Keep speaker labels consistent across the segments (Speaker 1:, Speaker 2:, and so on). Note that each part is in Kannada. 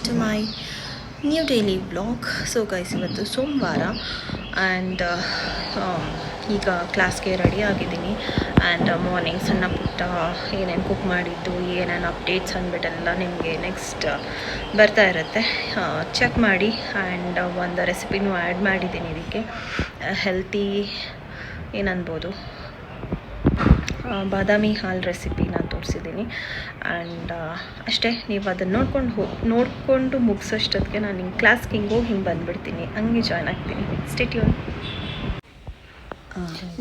Speaker 1: to my new daily vlog. So guys, ಇವತ್ತು ಸೋಮವಾರ ಆ್ಯಂಡ್ ಈಗ ಕ್ಲಾಸ್ಗೆ ರೆಡಿ ಆಗಿದ್ದೀನಿ. ಆ್ಯಂಡ್ ಮಾರ್ನಿಂಗ್ ಸಣ್ಣ ಪುಟ್ಟ ಏನೇನು ಕುಕ್ ಮಾಡಿದ್ದು, ಏನೇನು ಅಪ್ಡೇಟ್ಸ್ ಅಂದ್ಬಿಟ್ಟೆಲ್ಲ ನಿಮಗೆ ನೆಕ್ಸ್ಟ್ ಬರ್ತಾ ಇರುತ್ತೆ, ಚೆಕ್ ಮಾಡಿ. ಆ್ಯಂಡ್ ಒಂದು ರೆಸಿಪಿನೂ ಆ್ಯಡ್ ಮಾಡಿದ್ದೀನಿ ಇದಕ್ಕೆ, ಹೆಲ್ತಿ ಏನನ್ಬೋದು, ಬಾದಾಮಿ ಹಾಲು ರೆಸಿಪಿನ ತೋರಿಸಿದ್ದೀನಿ. ಆ್ಯಂಡ್ ಅಷ್ಟೇ, ನೀವು ಅದನ್ನು ನೋಡಿಕೊಂಡು ಮುಗಿಸೋಷ್ಟೊತ್ತಿಗೆ ನಾನು ಹಿಂಗೆ ಕ್ಲಾಸ್ಗೆ ಹಿಂಗೆ ಹೋಗಿ ಹಿಂಗೆ ಬಂದುಬಿಡ್ತೀನಿ, ಹಂಗೆ ಜಾಯ್ನ್ ಆಗ್ತೀನಿ. Stay tune.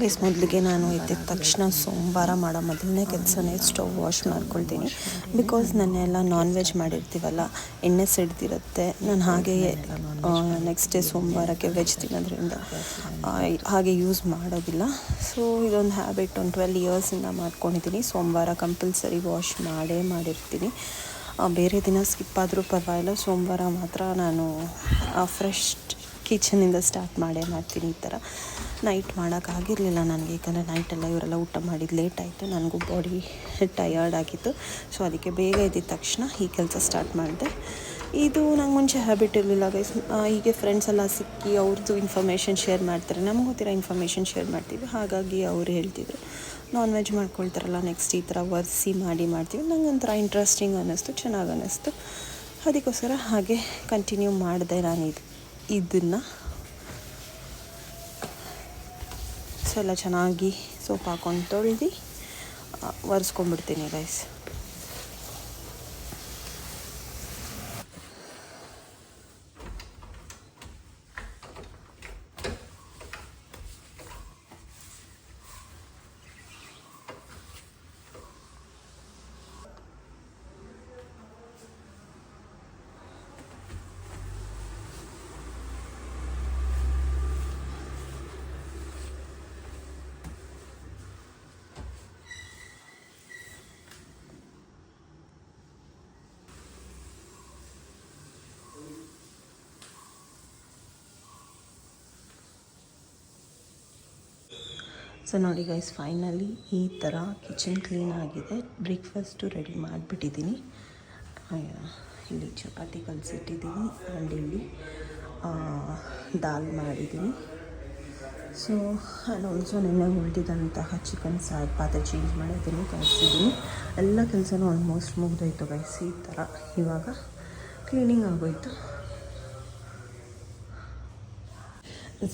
Speaker 1: ಗೈಸ್, ಮೊದಲಿಗೆ ನಾನು ಎದ್ದ ತಕ್ಷಣ ಸೋಮವಾರ ಮಾಡೋ ಮೊದಲನೇ ಕೆಲಸನೇ ಸ್ಟವ್ ವಾಶ್ ಮಾಡ್ಕೊಳ್ತೀನಿ. ಬಿಕಾಸ್ ನಾನೆಲ್ಲ ನಾನ್ ವೆಜ್ ಮಾಡಿರ್ತೀವಲ್ಲ, ಎಣ್ಣೆ ಸಿಡ್ದಿರುತ್ತೆ. ನಾನು ಹಾಗೆಯೇ ನೆಕ್ಸ್ಟ್ ಡೇ ಸೋಮವಾರಕ್ಕೆ ವೆಜ್ ತಿನ್ನೋದ್ರಿಂದ ಹಾಗೆ ಯೂಸ್ ಮಾಡೋದಿಲ್ಲ. ಸೊ ಇದೊಂದು ಹ್ಯಾಬಿಟ್ ಒಂದು 12 ಇಯರ್ಸಿಂದ ಮಾಡ್ಕೊಂಡಿದ್ದೀನಿ. ಸೋಮವಾರ ಕಂಪಲ್ಸರಿ ವಾಶ್ ಮಾಡಿರ್ತೀನಿ. ಬೇರೆ ದಿನ ಸ್ಕಿಪ್ ಆದರೂ ಪರವಾಗಿಲ್ಲ, ಸೋಮವಾರ ಮಾತ್ರ ನಾನು ಫ್ರೆಶ್ ಕಿಚನಿಂದ ಸ್ಟಾರ್ಟ್ ಮಾಡ್ತೀನಿ. ಈ ಥರ ನೈಟ್ ಮಾಡೋಕ್ಕಾಗಿರಲಿಲ್ಲ ನನಗೆ, ಯಾಕಂದರೆ ನೈಟೆಲ್ಲ ಇವರೆಲ್ಲ ಊಟ ಮಾಡಿದ್ದು ಲೇಟ್ ಆಯಿತು, ನನಗೂ ಬಾಡಿ ಟಯರ್ಡ್ ಆಗಿತ್ತು. ಸೊ ಅದಕ್ಕೆ ಬೇಗ ಎದ್ದಿದ ತಕ್ಷಣ ಈ ಕೆಲಸ ಸ್ಟಾರ್ಟ್ ಮಾಡಿದೆ. ಇದು ನಂಗೆ ಮುಂಚೆ ಹ್ಯಾಬಿಟ್ ಇರಲಿಲ್ಲ ಗೈಸ್. ಹೀಗೆ ಫ್ರೆಂಡ್ಸ್ ಎಲ್ಲ ಸಿಕ್ಕಿ ಅವ್ರದ್ದು ಇನ್ಫಾರ್ಮೇಷನ್ ಶೇರ್ ಮಾಡ್ತಾರೆ, ನಮಗೂ ಗೊತ್ತಿರೋ ಇನ್ಫಾರ್ಮೇಷನ್ ಶೇರ್ ಮಾಡ್ತೀವಿ. ಹಾಗಾಗಿ ಅವ್ರು ಹೇಳ್ತಿದ್ರು ನಾನ್ ವೆಜ್ ಮಾಡ್ಕೊಳ್ತಾರಲ್ಲ, ನೆಕ್ಸ್ಟ್ ಈ ಥರ ಒರೆಸಿ ಮಾಡ್ತೀವಿ. ನಂಗೆ ಒಂಥರ ಇಂಟ್ರೆಸ್ಟಿಂಗ್ ಅನ್ನಿಸ್ತು, ಚೆನ್ನಾಗಿ ಅನ್ನಿಸ್ತು. ಅದಕ್ಕೋಸ್ಕರ ಹಾಗೆ ಕಂಟಿನ್ಯೂ ಮಾಡಿದೆ ನಾನು ಇದನ್ನು. ಸೊ ಎಲ್ಲ ಚೆನ್ನಾಗಿ ಸೋಪ್ ಹಾಕ್ಕೊಂಡು ತೊಳೆದು ಒರೆಸ್ಕೊಂಡ್ಬಿಡ್ತೀನಿ ಗೈಸ್. ಸೊ ನೋಡಿ ಗೈಸ್, ಫೈನಲಿ ಈ ಥರ ಕಿಚನ್ ಕ್ಲೀನ್ ಆಗಿದೆ. ಬ್ರೇಕ್ಫಾಸ್ಟು ರೆಡಿ ಮಾಡಿಬಿಟ್ಟಿದ್ದೀನಿ. ಇಲ್ಲಿ ಚಪಾತಿ ಕಲಸಿಟ್ಟಿದ್ದೀನಿ ಆ್ಯಂಡ್ ಇಲ್ಲಿ ದಾಲ್ ಮಾಡಿದ್ದೀನಿ. ಸೊ ಆ್ಯಂಡ್ ಆಲ್ಸೋ ನೆನ್ನೆ ಉಳಿದಿದ್ದಂತಹ ಚಿಕನ್ ಸಾರು ಪಾತ್ರೆ ಚೇಂಜ್ ಮಾಡೋದನ್ನು ಕಳಿಸಿದ್ದೀನಿ. ಎಲ್ಲ ಕೆಲಸನೂ ಆಲ್ಮೋಸ್ಟ್ ಮುಗಿದೋಯ್ತು ಗೈಸ್. ಈ ಥರ ಇವಾಗ ಕ್ಲೀನಿಂಗ್ ಆಗೋಯ್ತು.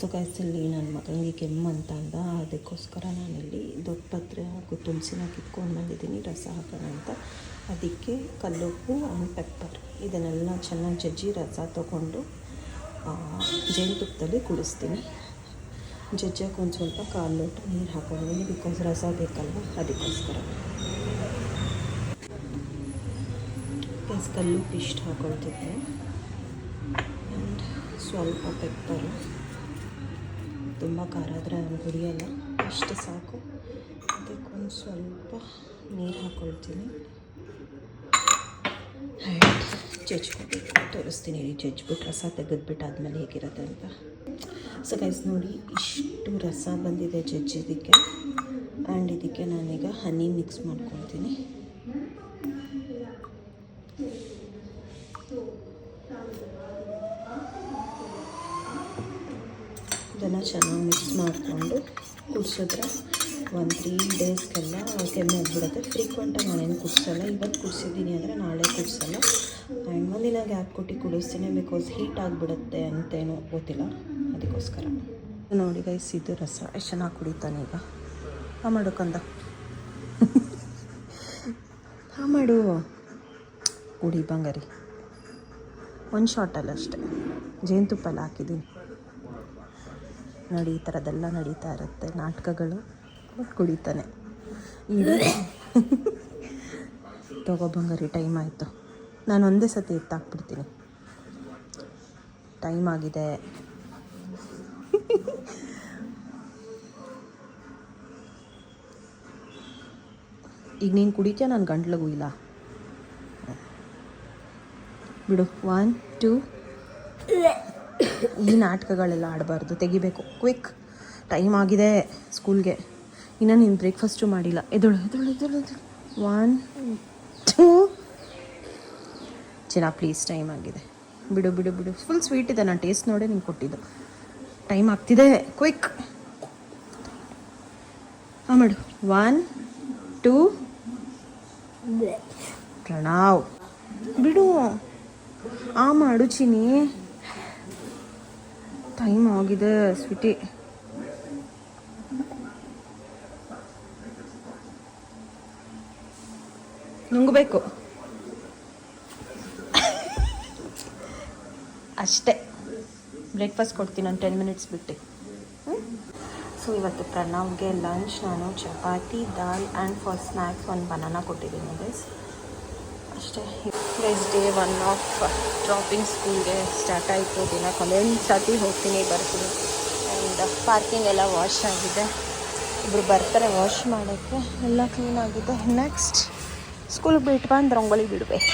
Speaker 1: ಸೊ ಗೈಸ್, ಇಲ್ಲಿ ನನ್ನ ಮಗನಿಗೆ ಕೆಮ್ಮು ಅಂತ ಅಂದ, ಅದಕ್ಕೋಸ್ಕರ ನಾನಿಲ್ಲಿ ದೊಡ್ಡ ಪಾತ್ರೆ ಹಾಗೂ ತುಳಸಿನ ಕಿತ್ಕೊಂಡು ಬಂದಿದ್ದೀನಿ ರಸ ಹಾಕೋಣ ಅಂತ. ಅದಕ್ಕೆ ಕಲ್ಲುಪ್ಪು ಆ್ಯಂಡ್ ಪೆಪ್ಪರ್ ಇದನ್ನೆಲ್ಲ ಚೆನ್ನಾಗಿ ಜಜ್ಜಿ ರಸ ತೊಗೊಂಡು ಜೇನುತುಪ್ಪದಲ್ಲಿ ಕುಡಿಸ್ತೀನಿ. ಜಜ್ಜಕ್ಕೆ ಒಂದು ಸ್ವಲ್ಪ 1/4 ಲೋಟ ನೀರು ಹಾಕೊಂಡಿದ್ದೀನಿ, ಬಿಕಾಸ್ ರಸ ಬೇಕಲ್ವ, ಅದಕ್ಕೋಸ್ಕರ. ಗೈಸ್, ಕಲ್ಲುಪ್ಪು ಇಷ್ಟು ಹಾಕೊಳ್ತಿದ್ದೆ ಆ್ಯಂಡ್ ಸ್ವಲ್ಪ ಪೆಪ್ಪರು. ತುಂಬ ಖಾರ ಆದರೆ ನಾನು ಕುಡಿಯೋಲ್ಲ, ಇಷ್ಟು ಸಾಕು. ಅದಕ್ಕೊಂದು ಸ್ವಲ್ಪ ನೀರು ಹಾಕ್ಕೊಳ್ತೀನಿ ಆ್ಯಂಡ್ ಜಜ್ಕೊಬೇಕು. ತೋರಿಸ್ತೀನಿ, ಇಲ್ಲಿ ಜಜ್ಬಿಟ್ಟು ರಸ ತೆಗೆದ್ಬಿಟ್ಟು ಆದಮೇಲೆ ಹೇಗಿರುತ್ತೆ ಅಂತ. ಸೊ ಗೈಸ್ ನೋಡಿ, ಇಷ್ಟು ರಸ ಬಂದಿದೆ ಜಜ್ಜಿದ್ದಕ್ಕೆ. ಆ್ಯಂಡ್ ಇದಕ್ಕೆ ನಾನೀಗ ಹನಿ ಮಿಕ್ಸ್ ಮಾಡ್ಕೊಳ್ತೀನಿ. ಇದನ್ನು ಚೆನ್ನಾಗಿ ಮಿಕ್ಸ್ ಮಾಡಿಕೊಂಡು ಕುಡಿಸಿದ್ರೆ 1-3 ಡೇಸ್ಗೆಲ್ಲ ಕೆಮ್ಮು ಹೋಗ್ಬಿಡುತ್ತೆ. ಫ್ರೀಕ್ವೆಂಟಾಗಿ ನಾನೇನು ಕುಡಿಸಲ್ಲ, ಇವತ್ತು ಕುಡಿಸಿದ್ದೀನಿ ಅಂದರೆ ನಾಳೆ ಕುಡಿಸಲ್ಲ. ಆ್ಯಂಡ್ ಒಂದಿನ ಗ್ಯಾಪ್ ಕೊಟ್ಟು ಕುಡಿಸ್ತೀನಿ, ಬಿಕಾಸ್ ಹೀಟ್ ಆಗಿಬಿಡುತ್ತೆ ಅಂತೇನೋ ಗೊತ್ತಿಲ್ಲ, ಅದಕ್ಕೋಸ್ಕರ. ನೋಡಿ ಗೈಸ್, ಇದು ರಸ ಎಷ್ಟು ಚೆನ್ನಾಗಿ ಕುಡಿತಾನೆ ಈಗ. ಮಾಡು ಕಂದ, ಮಾಡು, ಕುಡಿ ಬಂಗಾರಿ. ಒಂದು ಶಾಟಲ್ಲ ಅಷ್ಟೇ, ಜೇನುತುಪ್ಪ ಎಲ್ಲ ಹಾಕಿದ್ದೀನಿ ನೋಡಿ. ಈ ಥರದ್ದೆಲ್ಲ ನಡೀತಾ ಇರುತ್ತೆ ನಾಟಕಗಳು. ಕುಡಿತಾನೆ ಈಗ. ತಗೋ ಬಂಗಾರಿ, ಟೈಮ್ ಆಯಿತು. ನಾನು ಒಂದೇ ಸತಿ ಎತ್ತಾಕ್ಬಿಡ್ತೀನಿ, ಟೈಮ್ ಆಗಿದೆ. ಈಗ ನೀನು ಕುಡಿತೀಯ, ನಾನು ಗಂಟ್ಲಿಗೂ ಇಲ್ಲ ಬಿಡು. 1 2 ಈ ನಾಟಕಗಳೆಲ್ಲ ಆಡಬಾರ್ದು, ತೆಗಿಬೇಕು. ಕ್ವಿಕ್, ಟೈಮ್ ಆಗಿದೆ ಸ್ಕೂಲ್ಗೆ. ಇನ್ನು ನೀನು ಬ್ರೇಕ್ಫಾಸ್ಟು ಮಾಡಿಲ್ಲ. ಎದಳು 1 2 ಚಿನ್ನ ಪ್ಲೀಸ್, ಟೈಮ್ ಆಗಿದೆ. ಬಿಡು ಬಿಡು ಬಿಡು, ಫುಲ್ ಸ್ವೀಟ್ ಇದೆ. ನಾನು ಟೇಸ್ಟ್ ನೋಡೇ ನಿಂಗೆ ಕೊಟ್ಟಿದ್ದು. ಟೈಮ್ ಆಗ್ತಿದೆ, ಕ್ವಿಕ್. ಹಾಂ ಮಾಡು. 1 2 ಪ್ರಣಾವ್. ಬಿಡು, ಮಾಡು ಚಿನಿ, ಟೈಮ್ ಆಗಿದೆ ಸ್ವೀಟಿ. ನುಂಗಬೇಕು ಅಷ್ಟೇ. ಬ್ರೇಕ್ಫಾಸ್ಟ್ ಕೊಡ್ತೀನಿ ಒಂದು 10 ಮಿನಿಟ್ಸ್ ಬಿಟ್ಟು. ಸೊ ಇವತ್ತು ಪ್ರಣವ್ಗೆ ಲಂಚ್ ನಾನು ಚಪಾತಿ, ದಾಲ್ ಆ್ಯಂಡ್ ಫಾರ್ ಸ್ನ್ಯಾಕ್ಸ್ ಒಂದು ಬನಾನಾ ಕೊಟ್ಟಿದ್ದೀನಿ ಗೈಸ್. ಅಷ್ಟೇ ಗೈಸ್. ಡೇ 1 ಆಫ್ ಡ್ರಾಪಿಂಗ್ ಸ್ಕೂಲ್ಗೆ ಸ್ಟಾರ್ಟ್ ಆಯಿತು. ದಿನ ಕೊನೆಯ ಸರ್ತಿ ಹೋಗ್ತೀನಿ ಬರ್ತೀನಿ. ಆ್ಯಂಡ್ ಪಾರ್ಕಿಂಗ್ ಎಲ್ಲ ವಾಶ್ ಆಗಿದೆ. ಇಬ್ಬರು ಬರ್ತಾರೆ ವಾಶ್ ಮಾಡೋಕ್ಕೆ. ಎಲ್ಲ ಕ್ಲೀನ್ ಆಗಿದೆ. ನೆಕ್ಸ್ಟ್ ಸ್ಕೂಲಿಗೆ ಬಿಟ್ಟು ಬಂದು ರಂಗೋಲಿ ಬಿಡಬೇಕು.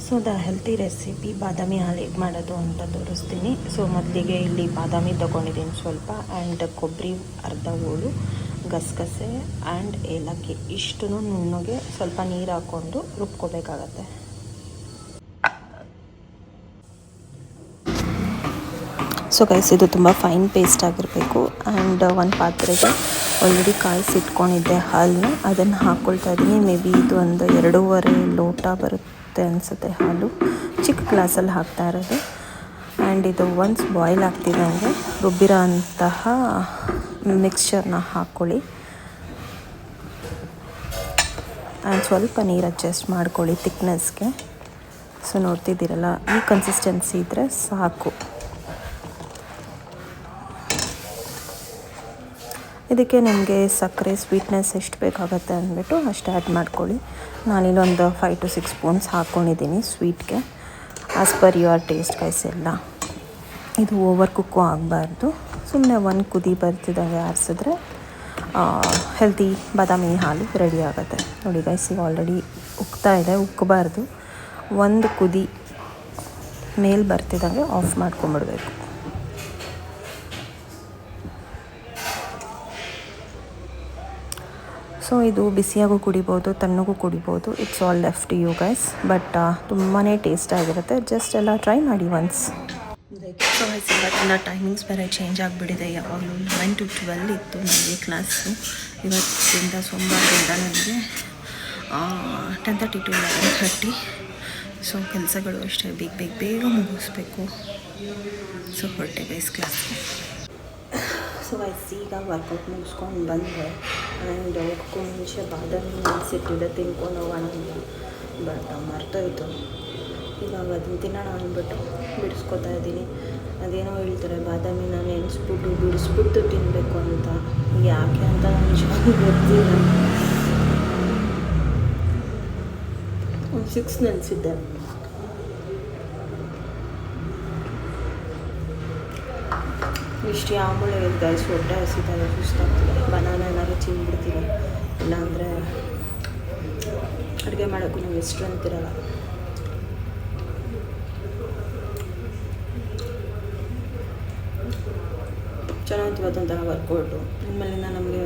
Speaker 1: ಸೊ ದ ಹೆಲ್ತಿ ರೆಸಿಪಿ ಬಾದಾಮಿ ಹಾಲು ಹೇಗೆ ಮಾಡೋದು ಅಂತ ತೋರಿಸ್ತೀನಿ. ಸೊ ಮೊದಲಿಗೆ ಇಲ್ಲಿ ಬಾದಾಮಿ ತೊಗೊಂಡಿದ್ದೀನಿ ಸ್ವಲ್ಪ, ಆ್ಯಂಡ್ ಕೊಬ್ಬರಿ ಅರ್ಧ ಹೋಳು, ಗಸಗಸೆ ಆ್ಯಂಡ್ ಏಲಕ್ಕಿ ಇಷ್ಟು ನುಣ್ಣಗೆ ಸ್ವಲ್ಪ ನೀರು ಹಾಕ್ಕೊಂಡು ರುಬ್ಕೋಬೇಕಾಗತ್ತೆ. ಸೊ ಗೈಸ್, ಇದು ತುಂಬ ಫೈನ್ ಪೇಸ್ಟ್ ಆಗಿರಬೇಕು. ಆ್ಯಂಡ್ ಒಂದು ಪಾತ್ರೆಗೆ ಆಲ್ರೆಡಿ ಕಾಯಿಸಿಟ್ಕೊಂಡಿದ್ದೆ ಹಾಲನ್ನ, ಅದನ್ನು ಹಾಕ್ಕೊಳ್ತಾ ಇದ್ದೀನಿ. ಮೇ ಬಿ ಇದು ಒಂದು 2.5 ಲೋಟ ಬರುತ್ತೆ ಅನಿಸುತ್ತೆ ಹಾಲು. ಚಿಕ್ಕ ಗ್ಲಾಸಲ್ಲಿ ಹಾಕ್ತಾ ಇರೋದು. ಆ್ಯಂಡ್ ಇದು ಒನ್ಸ್ ಬಾಯ್ಲ್ ಆಗ್ತಿದೆ ಅಂದರೆ ರುಬ್ಬಿರೋ ಅಂತಹ ಮಿಕ್ಸ್ಚರ್ನ ಹಾಕ್ಕೊಳ್ಳಿ. ಆ್ಯಂಡ್ ಸ್ವಲ್ಪ ನೀರು ಅಡ್ಜಸ್ಟ್ ಮಾಡ್ಕೊಳ್ಳಿ ತಿಕ್ನೆಸ್ಗೆ. ಸೊ ನೋಡ್ತಿದ್ದೀರಲ್ಲ, ಈ ಕನ್ಸಿಸ್ಟೆನ್ಸಿ ಇದ್ದರೆ ಸಾಕು. ಇದಕ್ಕೆ ನಿಮಗೆ ಸಕ್ಕರೆ ಸ್ವೀಟ್ನೆಸ್ ಎಷ್ಟು ಬೇಕಾಗುತ್ತೆ ಅಂದ್ಬಿಟ್ಟು ಅಷ್ಟು ಆ್ಯಡ್ ಮಾಡ್ಕೊಳ್ಳಿ. ನಾನಿಲ್ಲೊಂದು 5 to 6 ಸ್ಪೂನ್ಸ್ ಹಾಕ್ಕೊಂಡಿದ್ದೀನಿ ಸ್ವೀಟ್ಗೆ, as per your taste guys ಎಲ್ಲ. ಇದು ಓವರ್ ಕುಕ್ಕು ಆಗಬಾರ್ದು. ಸುಮ್ಮನೆ ಒಂದು ಕುದಿ ಬರ್ತಿದ್ದಂಗೆ ಆರಿಸಿದ್ರೆ ಹೆಲ್ತಿ ಬಾದಾಮಿ ಹಾಲು ರೆಡಿ ಆಗುತ್ತೆ. ನೋಡಿ ಗೈಸ್, ಈಗ ಆಲ್ರೆಡಿ ಉಕ್ತಾ ಇದೆ. ಉಕ್ಕಬಾರ್ದು. ಒಂದು ಕುದಿ ಮೇಲೆ ಬರ್ತಿದ್ದಂಗೆ ಆಫ್ ಮಾಡ್ಕೊಂಬಿಡ್ಬೇಕು. ಸೊ ಇದು ಬಿಸಿಯಾಗೂ ಕುಡಿಬೋದು, ತಣ್ಣಗೂ ಕುಡಿಬೋದು. It's all left to you guys. But ತುಂಬಾ ಟೇಸ್ಟ್ ಆಗಿರುತ್ತೆ. ಜಸ್ಟ್ ಎಲ್ಲ ಟ್ರೈ ಮಾಡಿ ಒನ್ಸ್. ಸೊ ಇವತ್ತಿನ ಟೈಮಿಂಗ್ಸ್ ಬೇರೆ ಚೇಂಜ್ ಆಗಿಬಿಟ್ಟಿದೆ. ಯಾವಾಗಲೂ 9 to 12 ಇತ್ತು ನನಗೆ ಕ್ಲಾಸು. ಇವತ್ತಿಂದ ಸೋಮವಾರದಿಂದ ನನಗೆ 10:30 to 11:30. ಸೊ ಕೆಲಸಗಳು ಅಷ್ಟೇ ಬೇಗ ಮುಗಿಸ್ಬೇಕು. ಸೊ ಹೊರಟೆ ಗೈಸ್ ಕ್ಲಾಸ್ಗೆ. ಸೊ ಗೈಸ್, ಈಗ ವರ್ಕೌಟ್ ಮುಗಿಸ್ಕೊಂಡು ಬಂದೆ. ಆ್ಯಂಡ್ ಹೋಗೋಕ್ಕೂ ಮುಂಚೆ ಬಾದಾಮಿ ನೆನೆಸಿಟ್ಟಿದ್ದೆ ತಿನ್ಕೊಂಡು ಹೋಗೋಣ ಅಂತ. ಬಟ್ ಮರ್ತೋಯ್ತು. ಇವಾಗ ಅದನ್ನು ತಿನ್ನೋಣ ಅಂದ್ಬಿಟ್ಟು ಬಿಡಿಸ್ಕೊತಾ ಇದ್ದೀನಿ. ಅದೇನೋ ಹೇಳ್ತಾರೆ ಬಾದಾಮಿನ ಬಿಡಿಸ್ಬಿಟ್ಟು ತಿನ್ನಬೇಕು ಅಂತ. ಯಾಕೆ ಅಂತ ನನಗೆ ಗೊತ್ತಿಲ್ಲ. 6 ನೆನೆಸಿದ್ದೆ. ಇಷ್ಟು ಆಮೂಲೆ ಗೈಸ್, ಹೊಟ್ಟೆ ಹಸಿದಾಗ ಸುಸ್ತಾಗ್ತದೆ. ಬನಾನ ಏನಾದ್ರು ತಿಂದ್ಬಿಡ್ತೀವಿ, ಇಲ್ಲಾಂದರೆ ಅಡುಗೆ ಮಾಡೋಕ್ಕೂ ನಾವು ಎಷ್ಟು ಅಂತಿರಲ್ಲ. ಚೆನ್ನಾಗಿತ್ತು ಇವತ್ತೊಂಥರ ವರ್ಕೌಟು. ಇನ್ಮೇಲಿಂದ ನಮಗೆ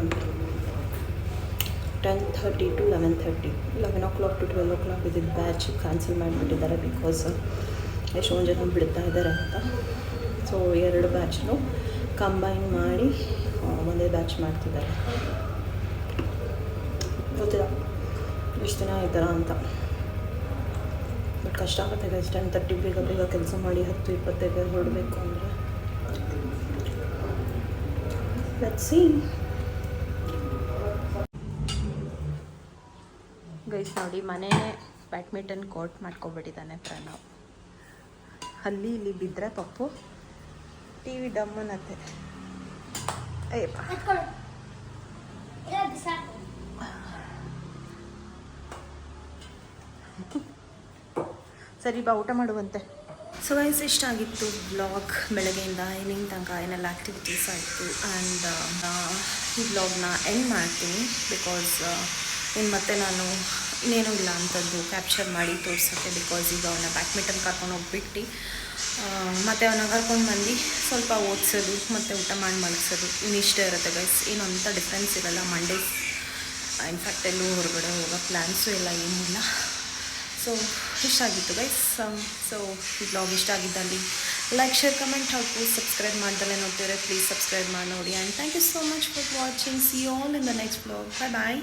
Speaker 1: 10:30 to 11:30, 11 o'clock to 12 o'clock ಇದ್ದಿದ್ದು ಬ್ಯಾಚ್ ಕ್ಯಾನ್ಸಲ್ ಮಾಡಿಬಿಟ್ಟಿದ್ದಾರೆ. ಬಿಕಾಸ್ ಎಷ್ಟೊಂದು ಜನ ಬಿಡ್ತಾ ಇದ್ದಾರೆ ಅಂತ. ಸೊ 2 ಬ್ಯಾಚ್ನು ಕಂಬೈನ್ ಮಾಡಿ ಒಂದೇ ಬ್ಯಾಚ್ ಮಾಡ್ತಿದ್ದಾರೆ. ಗೊತ್ತಿಲ್ಲ ಎಷ್ಟು ದಿನ ಈ ಥರ ಅಂತ. ಬಟ್ ಕಷ್ಟ ಆಗುತ್ತೆ ಗೈಸ್. 10:30 ಬೇಗ ಕೆಲಸ ಮಾಡಿ 10:25 ಹೊರಡಬೇಕು ಅಂದರೆ. Let's see guys. ನೋಡಿ, ಮನೆಯೇ ಬ್ಯಾಡ್ಮಿಂಟನ್ ಕೋರ್ಟ್ ಮಾಡ್ಕೊಬಿಟ್ಟಿದ್ದಾನೆ ಪ್ರಣವ್. ಅಲ್ಲಿ ಇಲ್ಲಿ ಬಿದ್ದರೆ ಪಪ್ಪು TV ಡಮ್ಮನತ್ತೆ. ಅಯ್ಯಪ್ಪ, ಸರಿ ಬಾ, ಊಟ ಮಾಡುವಂತೆ. ಸೊ ಗೈಸ್, ಇಷ್ಟಾಗಿತ್ತು ಬ್ಲಾಗ್. ಬೆಳಗ್ಗೆಯಿಂದ ಈವ್ನಿಂಗ್ ತನಕ ಏನೆಲ್ಲ ಆ್ಯಕ್ಟಿವಿಟೀಸ್ ಆಯಿತು. ಆ್ಯಂಡ್ ಈ ಬ್ಲಾಗ್ನ ಎಂಡ್ ಮಾಡ್ತೀನಿ. ಬಿಕಾಸ್ ಇನ್ನು ಮತ್ತೆ ನಾನು ಇನ್ನೇನೂ ಇಲ್ಲ ಅಂಥದ್ದು ಕ್ಯಾಪ್ಚರ್ ಮಾಡಿ ತೋರ್ಸೋಕ್ಕೆ. ಬಿಕಾಸ್ ಈಗ ಅವನ್ನ ಬ್ಯಾಡ್ಮಿಂಟನ್ ಕರ್ಕೊಂಡು ಹೋಗ್ಬಿಟ್ಟು ಮತ್ತು ಅವನ್ನ ಕರ್ಕೊಂಡು ಬಂದು ಸ್ವಲ್ಪ ಓದಿಸೋದು ಮತ್ತು ಊಟ ಮಾಡಿ ಮಲಗಿಸೋದು ಇನ್ನಿಷ್ಟೇ ಇರುತ್ತೆ ಗೈಸ್. ಏನು ಅಂಥ ಡಿಫ್ರೆನ್ಸ್ ಇರಲ್ಲ. ಮಂಡೇ ಇನ್ಫ್ಯಾಕ್ಟ್ ಎಲ್ಲೂ ಹೊರಗಡೆ ಹೋಗೋ ಪ್ಲ್ಯಾನ್ಸು ಎಲ್ಲ ಏನಿಲ್ಲ. ಸೊ ಇಷ್ಟ ಆಗಿತ್ತು ಗೈಸ್. ಸೊ ಈ ಬ್ಲಾಗ್ ಇಷ್ಟ ಆಗಿದ್ದಲ್ಲಿ ಲೈಕ್ ಶೇರ್ ಕಮೆಂಟ್ ಹಾಗೂ ಸಬ್ಸ್ಕ್ರೈಬ್ ಮಾಡ್ದಲ್ಲೇ ನೋಡ್ತಿದ್ರೆ ಪ್ಲೀಸ್ ಸಬ್ಸ್ಕ್ರೈಬ್ ಮಾಡಿ ನೋಡಿ. And thank you so much for watching. See you all in the next blog. Bye bye.